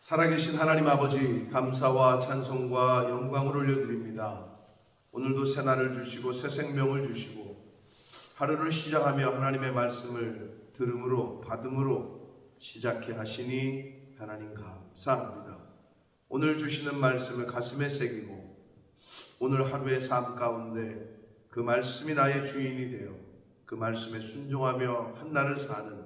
살아계신 하나님 아버지, 감사와 찬송과 영광을 올려드립니다. 오늘도 새날을 주시고 새 생명을 주시고 하루를 시작하며 하나님의 말씀을 들음으로 받음으로 시작해 하시니 하나님 감사합니다. 오늘 주시는 말씀을 가슴에 새기고 오늘 하루의 삶 가운데 그 말씀이 나의 주인이 되어 그 말씀에 순종하며 한 날을 사는,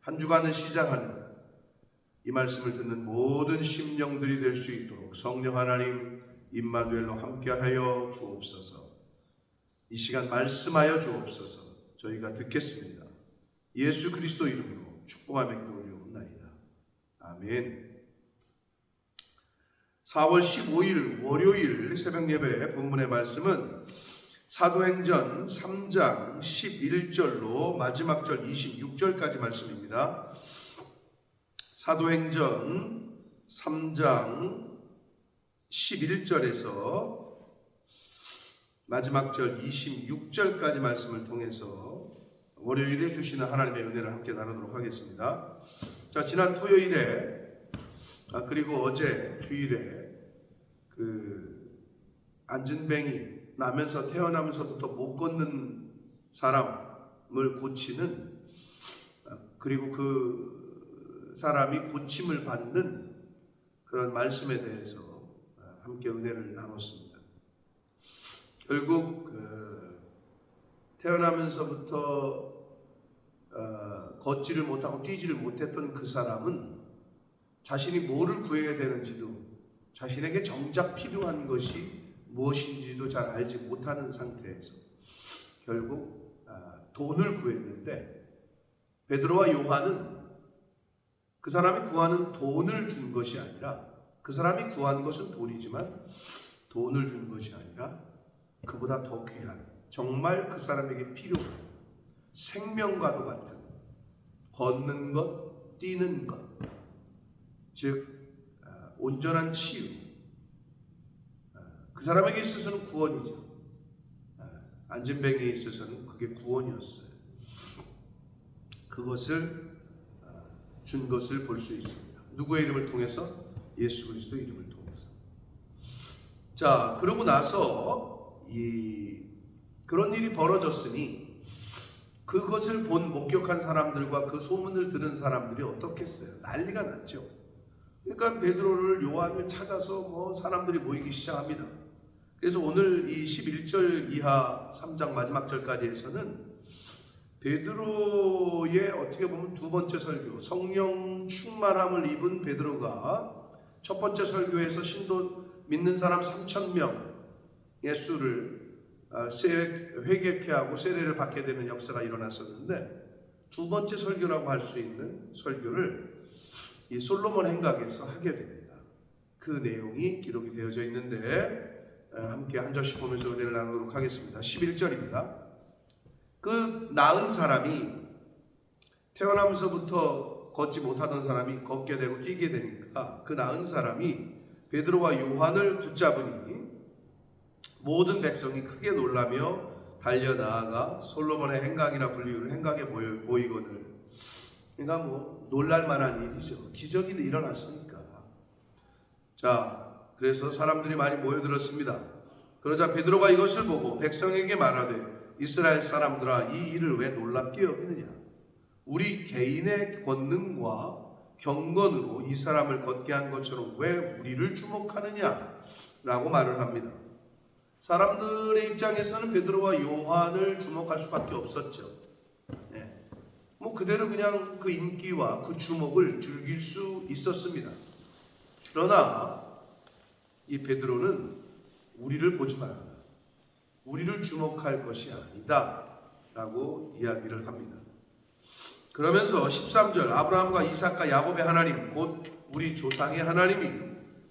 한 주간을 시작하는 이 말씀을 듣는 모든 심령들이 될 수 있도록 성령 하나님 임마누엘로 함께하여 주옵소서. 이 시간 말씀하여 주옵소서. 저희가 듣겠습니다. 예수 그리스도 이름으로 축복하며 기도 올려옵나이다. 아멘. 4월 15일 월요일 새벽 예배 본문의 말씀은 사도행전 3장 11절로 마지막 절 26절까지 말씀입니다. 사도행전 3장 11절에서 마지막 절 26절까지 말씀을 통해서 월요일에 주시는 하나님의 은혜를 함께 나누도록 하겠습니다. 자, 지난 토요일에 그리고 어제 주일에 안진뱅이 나면서 태어나면서부터 못 걷는 사람을 고치는, 그리고 그 사람이 고침을 받는 그런 말씀에 대해서 함께 은혜를 나눴습니다. 결국 태어나면서부터 걷지를 못하고 뛰지를 못했던 그 사람은 자신이 뭐를 구해야 되는지도, 자신에게 정작 필요한 것이 무엇인지도 잘 알지 못하는 상태에서 결국 돈을 구했는데, 베드로와 요한은 그 사람이 구하는 돈을 준 것이 아니라, 그 사람이 구한 것은 돈이지만 돈을 준 것이 아니라 그보다 더 귀한, 정말 그 사람에게 필요한 생명과도 같은 걷는 것, 뛰는 것, 즉 온전한 치유, 그 사람에게 있어서는 구원이죠. 안진뱅이에 있어서는 그게 구원이었어요. 그것을 준 것을 볼 수 있습니다. 누구의 이름을 통해서? 예수 그리스도 이름을 통해서. 자, 그러고 나서 그런 일이 벌어졌으니 그것을 본 목격한 사람들과 그 소문을 들은 사람들이 어떻겠어요? 난리가 났죠. 그러니까 베드로를, 요한을 찾아서 사람들이 모이기 시작합니다. 그래서 오늘 이 11절 이하 3장 마지막 절까지에서는 베드로의 어떻게 보면 두 번째 설교, 성령 충만함을 입은 베드로가 첫 번째 설교에서 신도 믿는 사람 3,000명의 수를 회개케 하고 세례를 받게 되는 역사가 일어났었는데, 두 번째 설교라고 할 수 있는 설교를 이 솔로몬 행각에서 하게 됩니다. 그 내용이 기록이 되어져 있는데 함께 한 절씩 보면서 은혜를 나누도록 하겠습니다. 11절입니다. 그 나은 사람이, 태어나면서부터 걷지 못하던 사람이 걷게 되고 뛰게 되니까 그 나은 사람이 베드로와 요한을 붙잡으니 모든 백성이 크게 놀라며 달려나아가 솔로몬의 행각이라 불리우는 행각에 모이거늘. 그러니까 놀랄만한 일이죠. 기적이 일어났으니까. 자, 그래서 사람들이 많이 모여들었습니다. 그러자 베드로가 이것을 보고 백성에게 말하되, 이스라엘 사람들아, 이 일을 왜 놀랍게 여기느냐? 우리 개인의 권능과 경건으로 이 사람을 걷게 한 것처럼 왜 우리를 주목하느냐? 라고 말을 합니다. 사람들의 입장에서는 베드로와 요한을 주목할 수밖에 없었죠. 그대로 그냥 그 인기와 그 주목을 즐길 수 있었습니다. 그러나 이 베드로는 우리를 보지 말아라, 우리를 주목할 것이 아니다 라고 이야기를 합니다. 그러면서 13절, 아브라함과 이삭과 야곱의 하나님 곧 우리 조상의 하나님이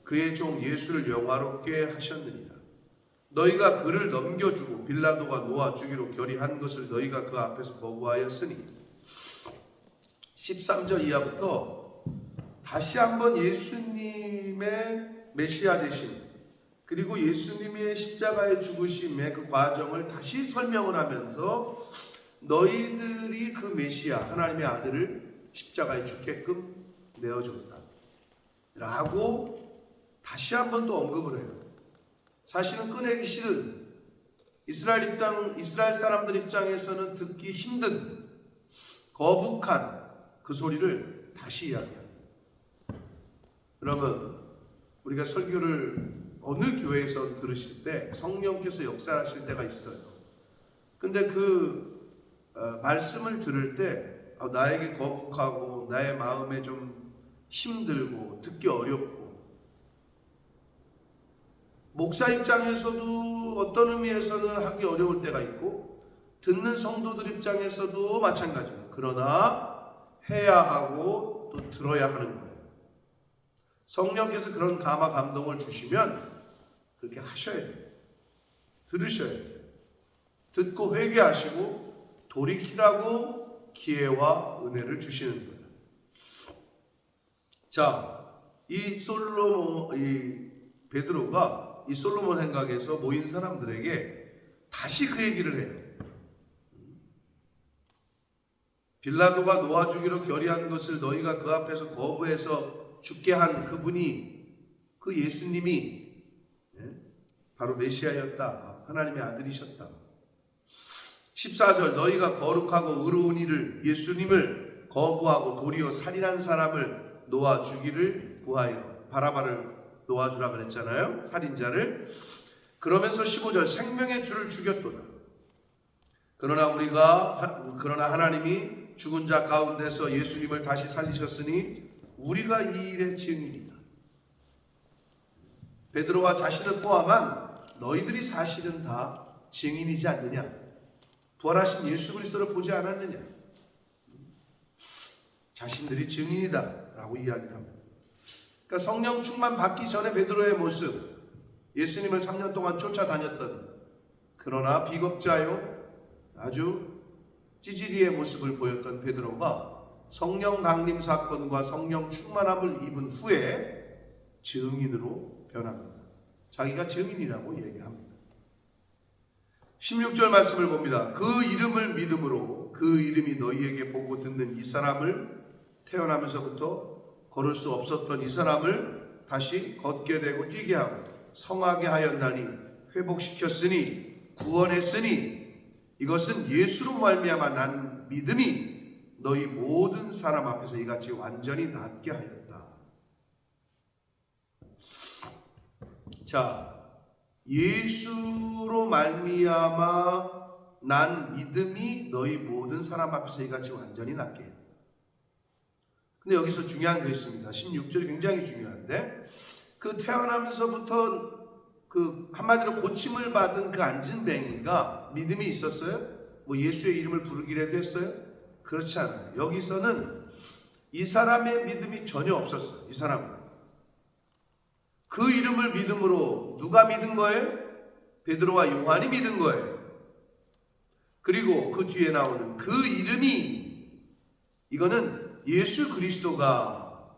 그의 종 예수를 영화롭게 하셨느니라. 너희가 그를 넘겨주고 빌라도가 놓아 주기로 결의한 것을 너희가 그 앞에서 거부하였으니. 13절 이하부터 다시 한번 예수님의 메시아 되심, 그리고 예수님의 십자가의 죽으심의 그 과정을 다시 설명을 하면서 너희들이 그 메시아 하나님의 아들을 십자가에 죽게끔 내어줬다. 라고 다시 한번 또 언급을 해요. 사실은 꺼내기 싫은 이스라엘 사람들 입장에서는 듣기 힘든 거북한 그 소리를 다시 이야기합니다. 여러분, 우리가 설교를 어느 교회에서 들으실 때 성령께서 역사하실 때가 있어요. 근데 그 말씀을 들을 때 나에게 거북하고 나의 마음에 좀 힘들고 듣기 어렵고, 목사 입장에서도 어떤 의미에서는 하기 어려울 때가 있고 듣는 성도들 입장에서도 마찬가지입니다. 그러나 해야 하고 또 들어야 하는 거예요. 성령께서 그런 감화 감동을 주시면 그렇게 하셔야 돼요. 들으셔야 돼요. 듣고 회개하시고 돌이키라고 기회와 은혜를 주시는 거예요. 자, 이 베드로가 이 솔로몬 행각에서 모인 사람들에게 다시 그 얘기를 해요. 빌라도가 놓아주기로 결의한 것을 너희가 그 앞에서 거부해서 죽게 한 그분이, 그 예수님이 바로 메시아였다. 하나님의 아들이셨다. 14절, 너희가 거룩하고 의로운 이를, 예수님을 거부하고 도리어 살인한 사람을 놓아주기를 구하여, 바라바를 놓아주라 그랬잖아요. 살인자를. 그러면서 15절, 생명의 주를 죽였도다. 그러나 하나님이 죽은 자 가운데서 예수님을 다시 살리셨으니 우리가 이 일의 증인이다. 베드로와 자신을 포함한 너희들이 사실은 다 증인이지 않느냐? 부활하신 예수 그리스도를 보지 않았느냐? 자신들이 증인이다 라고 이야기를 합니다. 그러니까 성령 충만 받기 전에 베드로의 모습, 예수님을 3년 동안 쫓아다녔던, 그러나 비겁자요 아주 찌질이의 모습을 보였던 베드로가 성령 강림 사건과 성령 충만함을 입은 후에 증인으로 변합니다. 자기가 증인이라고 얘기합니다. 16절 말씀을 봅니다. 그 이름을 믿음으로, 그 이름이 너희에게 보고 듣는 이 사람을, 태어나면서부터 걸을 수 없었던 이 사람을 다시 걷게 되고 뛰게 하고 성하게 하였나니, 회복시켰으니, 구원했으니, 이것은 예수로 말미암아 난 믿음이 너희 모든 사람 앞에서 이같이 완전히 낫게 하였다. 자, 예수로 말미암아 난 믿음이 너희 모든 사람 앞에서 이같이 완전히 낫게 했다. 근데 여기서 중요한 게 있습니다. 16절이 굉장히 중요한데, 그 태어나면서부터 그 한마디로 고침을 받은 그 안진뱅이가 믿음이 있었어요? 뭐 예수의 이름을 부르기라도 했어요? 그렇지 않아요. 여기서는 이 사람의 믿음이 전혀 없었어요. 이 사람은. 그 이름을 믿음으로 누가 믿은 거예요? 베드로와 요한이 믿은 거예요. 그리고 그 뒤에 나오는 그 이름이, 이거는 예수 그리스도가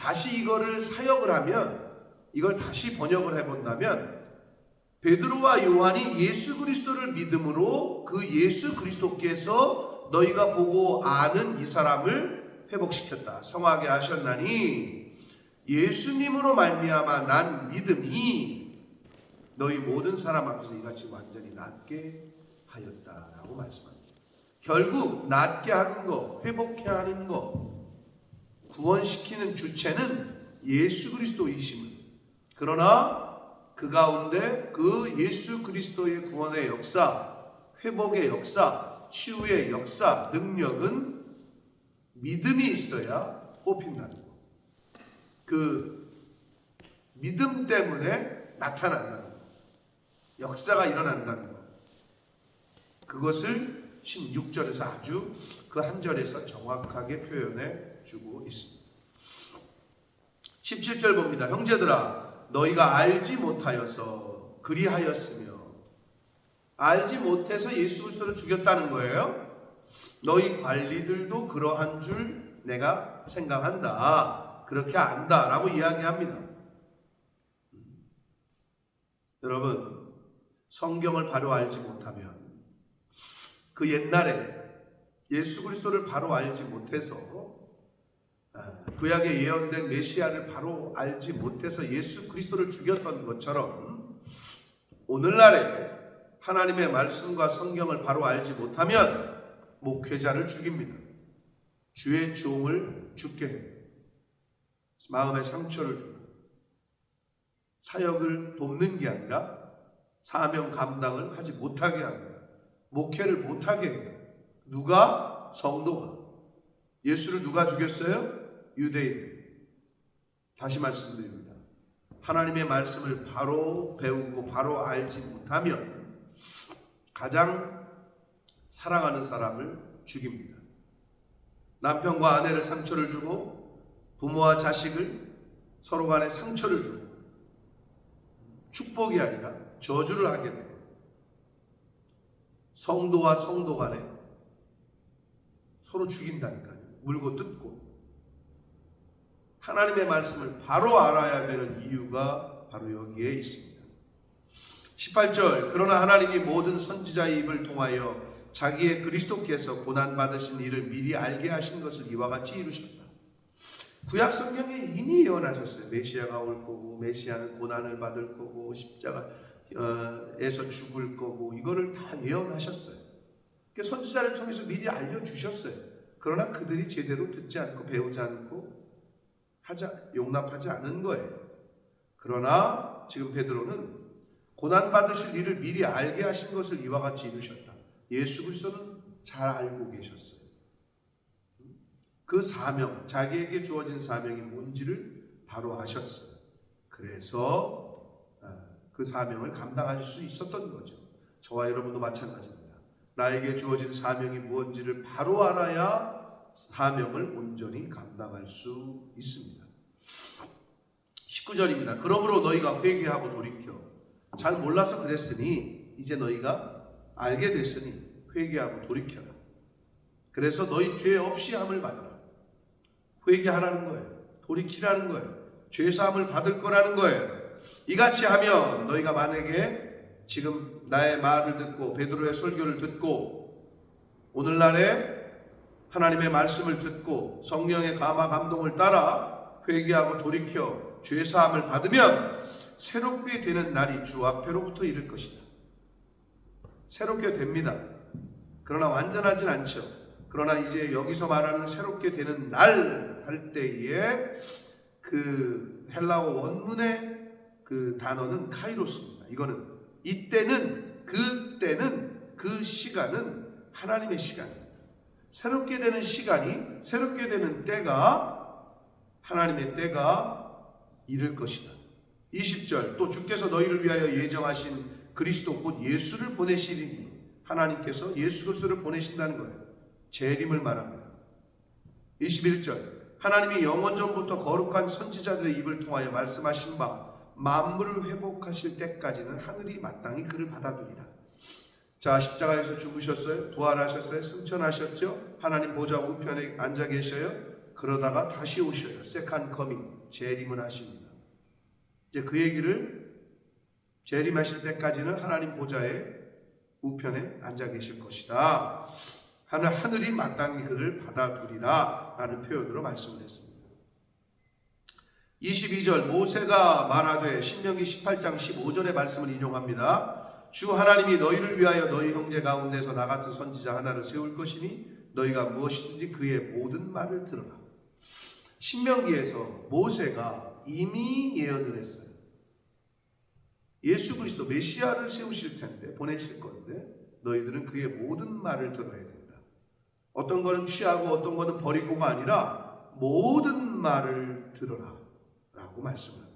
다시 이거를 사역을 하면, 이걸 다시 번역을 해본다면, 베드로와 요한이 예수 그리스도를 믿음으로 그 예수 그리스도께서 너희가 보고 아는 이 사람을 회복시켰다. 성하게 하셨나니 예수님으로 말미암아 난 믿음이 너희 모든 사람 앞에서 이같이 완전히 낫게 하였다라고 말씀합니다. 결국 낫게 하는 거, 회복해 하는 거, 구원시키는 주체는 예수 그리스도이심을, 그러나 그 가운데 그 예수 그리스도의 구원의 역사, 회복의 역사, 치유의 역사, 능력은 믿음이 있어야 뽑힌다는 거. 그 믿음 때문에 나타난다는 거. 역사가 일어난다는 거. 그것을 16절에서 아주 그 한 절에서 정확하게 표현해 주고 있습니다. 17절 봅니다. 형제들아, 너희가 알지 못하여서 그리하였으며, 알지 못해서 예수 그리스도를 죽였다는 거예요. 너희 관리들도 그러한 줄 내가 생각한다. 그렇게 안다 라고 이야기합니다. 여러분, 성경을 바로 알지 못하면, 그 옛날에 예수 그리스도를 바로 알지 못해서 구약에 예언된 메시아를 바로 알지 못해서 예수 그리스도를 죽였던 것처럼 오늘날에 하나님의 말씀과 성경을 바로 알지 못하면 목회자를 죽입니다. 주의 종을 죽게 해요. 마음의 상처를 주고 사역을 돕는 게 아니라 사명 감당을 하지 못하게 합니다. 목회를 못하게 해요. 누가? 성도가. 예수를 누가 죽였어요? 유대인들이. 다시 말씀드립니다. 하나님의 말씀을 바로 배우고 바로 알지 못하면 가장 사랑하는 사람을 죽입니다. 남편과 아내를 상처를 주고 부모와 자식을 서로 간에 상처를 주고 축복이 아니라 저주를 하게 돼요. 성도와 성도 간에 서로 죽인다니까요. 물고 뜯고. 하나님의 말씀을 바로 알아야 되는 이유가 바로 여기에 있습니다. 18절 그러나 하나님이 모든 선지자의 입을 통하여 자기의 그리스도께서 고난받으신 일을 미리 알게 하신 것을 이와 같이 이루셨다. 구약 성경에 이미 예언하셨어요. 메시아가 올 거고 메시아는 고난을 받을 거고 십자가에서 죽을 거고 이거를 다 예언하셨어요. 그러니까 선지자를 통해서 미리 알려주셨어요. 그러나 그들이 제대로 듣지 않고 배우지 않고 용납하지 않은 거예요. 그러나 지금 베드로는 고난받으실 일을 미리 알게 하신 것을 이와 같이 이루셨다. 예수 그리스도는 잘 알고 계셨어요. 그 사명, 자기에게 주어진 사명이 뭔지를 바로 아셨어요. 그래서 그 사명을 감당할 수 있었던 거죠. 저와 여러분도 마찬가지입니다. 나에게 주어진 사명이 무엇인지를 바로 알아야 사명을 온전히 감당할 수 있습니다. 19절입니다. 그러므로 너희가 회개하고 돌이켜 잘 몰라서 그랬으니 이제 너희가 알게 됐으니 회개하고 돌이켜라. 그래서 너희 죄 없이 함을 받으라. 회개하라는 거예요. 돌이키라는 거예요. 죄사함을 받을 거라는 거예요. 이같이 하면 너희가 만약에 지금 나의 말을 듣고 베드로의 설교를 듣고 오늘날에 하나님의 말씀을 듣고 성령의 감화 감동을 따라 회개하고 돌이켜 죄사함을 받으면 새롭게 되는 날이 주 앞에로부터 이를 것이다. 새롭게 됩니다. 그러나 완전하진 않죠. 그러나 이제 여기서 말하는 새롭게 되는 날 할 때에 그 헬라어 원문의 그 단어는 카이로스입니다. 이거는 이때는 그때는 그 시간은 하나님의 시간입니다. 새롭게 되는 시간이 새롭게 되는 때가 하나님의 때가 이를 것이다. 20절 또 주께서 너희를 위하여 예정하신 그리스도 곧 예수를 보내시리니 하나님께서 예수 그리스도를 보내신다는 거예요. 재림을 말합니다. 21절 하나님이 영원전부터 거룩한 선지자들의 입을 통하여 말씀하신 바 만물을 회복하실 때까지는 하늘이 마땅히 그를 받아들이라. 자, 십자가에서 죽으셨어요. 부활하셨어요. 승천하셨죠. 하나님 보좌 우편에 앉아 계셔요. 그러다가 다시 오셔요. 세컨 커밍, 재림을 하십니다. 이제 그 얘기를 재림하실 때까지는 하나님 보좌의 우편에 앉아 계실 것이다. 하늘이 마땅히 그를 받아두리라 라는 표현으로 말씀을 했습니다. 22절 모세가 말하되 신명기 18장 15절의 말씀을 인용합니다. 주 하나님이 너희를 위하여 너희 형제 가운데서 나 같은 선지자 하나를 세울 것이니 너희가 무엇이든지 그의 모든 말을 들으라. 신명기에서 모세가 이미 예언을 했어요. 예수 그리스도 메시아를 세우실 텐데 보내실 건데 너희들은 그의 모든 말을 들어야 된다. 어떤 거는 취하고 어떤 거는 버리고가 아니라 모든 말을 들어라 라고 말씀합니다.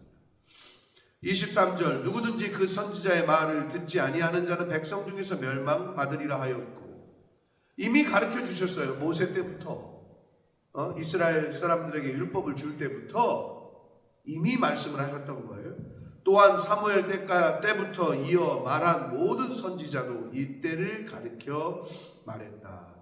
23절 누구든지 그 선지자의 말을 듣지 아니하는 자는 백성 중에서 멸망받으리라 하였고 이미 가르쳐 주셨어요. 모세 때부터 이스라엘 사람들에게 율법을 줄 때부터 이미 말씀을 하셨던 거예요. 또한 사무엘 때부터 이어 말한 모든 선지자도 이때를 가르쳐 말했다.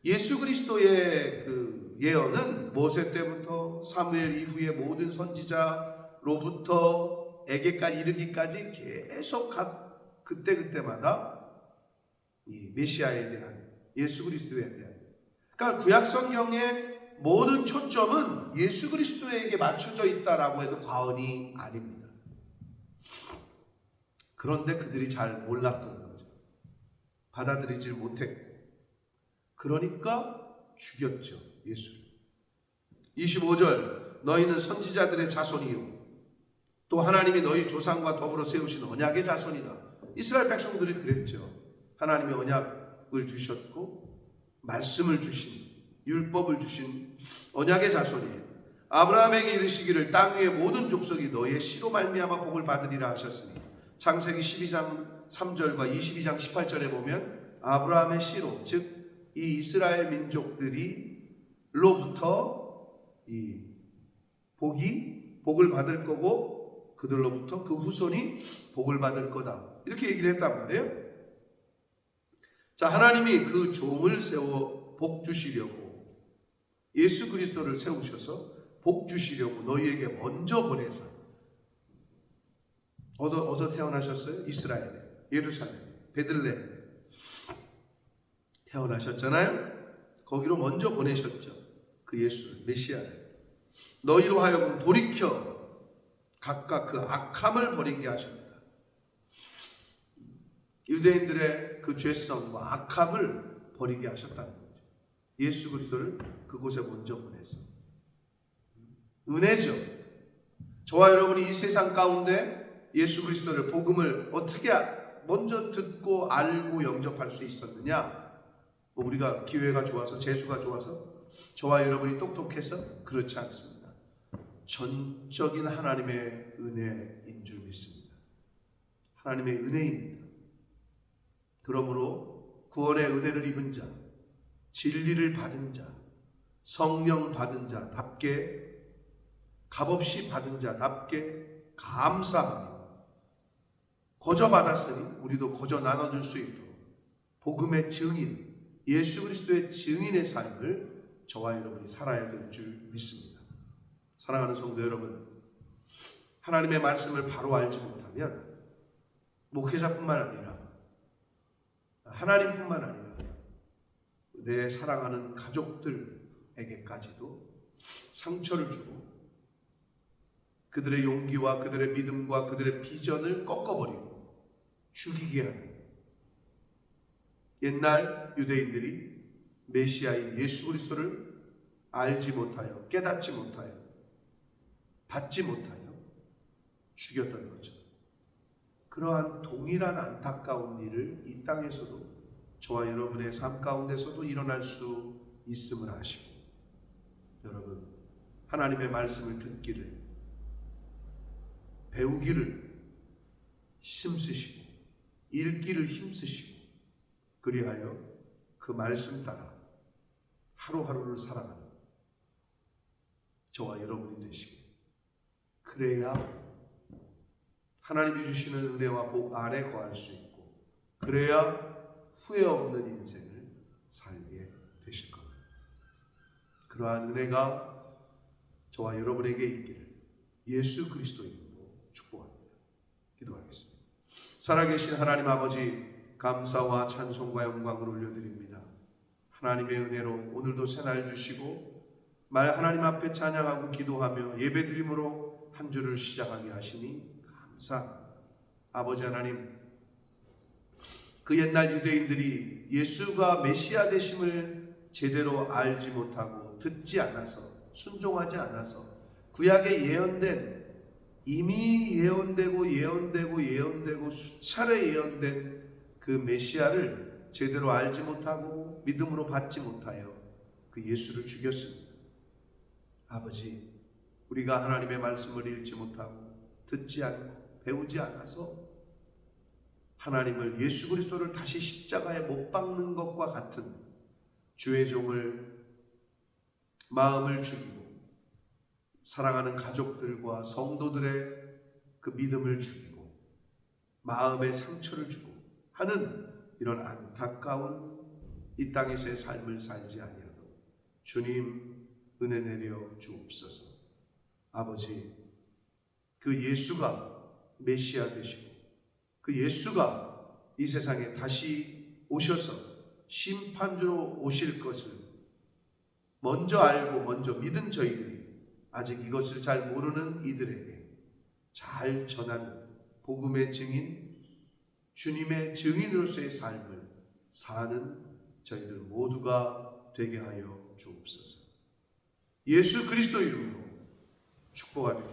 예수 그리스도의 그 예언은 모세 때부터 사무엘 이후의 모든 선지자로부터 에게까지 이르기까지 계속 각 그때마다 이 메시아에 대한 예수 그리스도에 대한 그러니까 구약 성경의 모든 초점은 예수 그리스도에게 맞춰져 있다라고 해도 과언이 아닙니다. 그런데 그들이 잘 몰랐던 거죠. 받아들이지 못했고, 그러니까 죽였죠, 예수를. 25절, 너희는 선지자들의 자손이요 또 하나님이 너희 조상과 더불어 세우신 언약의 자손이다. 이스라엘 백성들이 그랬죠. 하나님이 언약을 주셨고 말씀을 주신, 율법을 주신 언약의 자손이에요. 아브라함에게 이르시기를 땅 위의 모든 족속이 너희의 씨로 말미암아 복을 받으리라 하셨으니, 창세기 12장 3절과 22장 18절에 보면 아브라함의 씨로, 즉 이 이스라엘 민족들이로부터 이 복을 받을 거고 그들로부터 그 후손이 복을 받을 거다, 이렇게 얘기를 했단 말이에요. 자, 하나님이 그 종을 세워 복 주시려고, 예수 그리스도를 세우셔서 복 주시려고 너희에게 먼저 보내서, 어디서 태어나셨어요? 이스라엘에, 예루살렘, 베들레헴 태어나셨잖아요. 거기로 먼저 보내셨죠. 그 예수를, 메시아를. 너희로 하여금 돌이켜 각각 그 악함을 버리게 하셨다. 유대인들의 그 죄성과 악함을 버리게 하셨다는 거죠. 예수 그리스도를 그곳에 먼저 보내서. 은혜죠. 저와 여러분이 이 세상 가운데 예수 그리스도를, 복음을 어떻게 먼저 듣고 알고 영접할 수 있었느냐? 우리가 기회가 좋아서, 재수가 좋아서, 저와 여러분이 똑똑해서? 그렇지 않습니다. 전적인 하나님의 은혜인 줄 믿습니다. 하나님의 은혜입니다. 그러므로 구원의 은혜를 입은 자, 진리를 받은 자, 성령 받은 자답게, 값없이 받은 자답게 감사하며, 거저 받았으니 우리도 거저 나눠줄 수 있도록 복음의 증인, 예수 그리스도의 증인의 삶을 저와 여러분이 살아야 될 줄 믿습니다. 사랑하는 성도 여러분, 하나님의 말씀을 바로 알지 못하면 목회자뿐만 아니라, 하나님뿐만 아니라 내 사랑하는 가족들에게까지도 상처를 주고, 그들의 용기와 그들의 믿음과 그들의 비전을 꺾어버리고 죽이게 하는, 옛날 유대인들이 메시아인 예수 그리스도를 알지 못하여, 깨닫지 못하여, 받지 못하여 죽였던 거죠. 그러한 동일한 안타까운 일을 이 땅에서도, 저와 여러분의 삶 가운데서도 일어날 수 있음을 아시고, 여러분, 하나님의 말씀을 듣기를, 배우기를 힘쓰시고, 읽기를 힘쓰시고, 그리하여 그 말씀 따라 하루하루를 살아가는 저와 여러분이 되시길. 그래야 하나님이 주시는 은혜와 복 안에 거할 수 있고, 그래야 후회 없는 인생을 살게 되실 겁니다. 그러한 은혜가 저와 여러분에게 있기를 예수 그리스도 이름으로 축복합니다. 기도하겠습니다. 살아계신 하나님 아버지, 감사와 찬송과 영광을 올려드립니다. 하나님의 은혜로 오늘도 새날 주시고, 말 하나님 앞에 찬양하고 기도하며 예배드림으로 한 주를 시작하게 하시니 감사합니다. 아버지 하나님, 그 옛날 유대인들이 예수가 메시아 되심을 제대로 알지 못하고 듣지 않아서, 순종하지 않아서, 구약에 예언된, 이미 예언되고 수차례 예언된 그 메시아를 제대로 알지 못하고 믿음으로 받지 못하여 그 예수를 죽였습니다. 아버지, 우리가 하나님의 말씀을 읽지 못하고 듣지 않고 배우지 않아서 하나님을, 예수 그리스도를 다시 십자가에 못 박는 것과 같은 주의 종을, 마음을 죽이고 사랑하는 가족들과 성도들의 그 믿음을 죽이고 마음의 상처를 주고 하는 이런 안타까운 이 땅에서의 삶을 살지 아니하도록 주님 은혜 내려 주옵소서. 아버지, 그 예수가 메시아 되시고 그 예수가 이 세상에 다시 오셔서 심판주로 오실 것을 먼저 알고 먼저 믿은 저희들이 아직 이것을 잘 모르는 이들에게 잘 전하는 복음의 증인, 주님의 증인으로서의 삶을 사는 저희들 모두가 되게 하여 주옵소서. 예수 그리스도 이름으로 축복합니다.